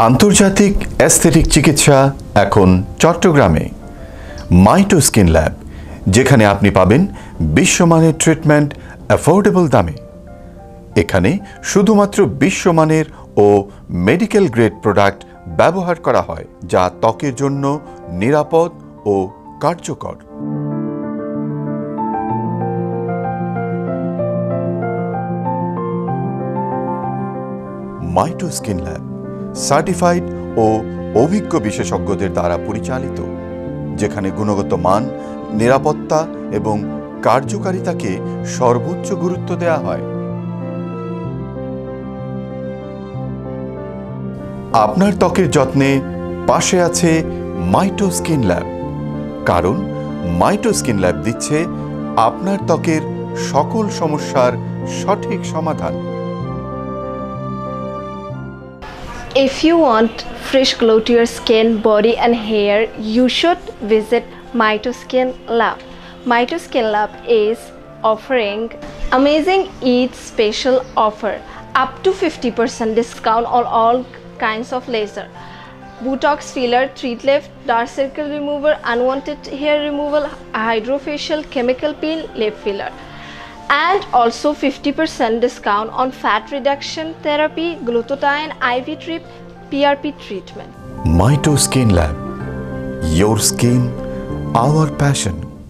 আন্তর্জাতিক অ্যাস্থেটিক চিকিৎসা এখন চট্টগ্রামে মাইটো স্কিন ল্যাব, যেখানে আপনি পাবেন বিশ্বমানের ট্রিটমেন্ট অ্যাফোর্ডেবল দামে। এখানে শুধুমাত্র বিশ্বমানের ও মেডিকেল গ্রেড প্রোডাক্ট ব্যবহার করা হয়, যা ত্বকের জন্য নিরাপদ ও কার্যকর। মাইটো স্কিন ল্যাব সার্টিফাইড ও অভিজ্ঞ বিশেষজ্ঞদের দ্বারা পরিচালিত, যেখানে গুণগত মান, নিরাপত্তা এবং কার্যকারিতাকে সর্বোচ্চ গুরুত্ব দেওয়া হয়। আপনার ত্বকের যত্নে পাশে আছে মাইটো স্কিন ল্যাব, কারণ মাইটো স্কিন ল্যাব দিচ্ছে আপনার ত্বকের সকল সমস্যার সঠিক সমাধান। If you want fresh glow to your skin, body and hair, you should visit Maito Skin Lab. Maito Skin Lab is offering amazing Eid special offer, up to 50% discount on all kinds of laser, Botox filler, treat lift, dark circle remover, unwanted hair removal, hydrofacial, chemical peel, lip filler. And also 50% discount on fat reduction therapy, glutathione, IV drip, PRP treatment. Maito Skin Lab, your skin, our passion.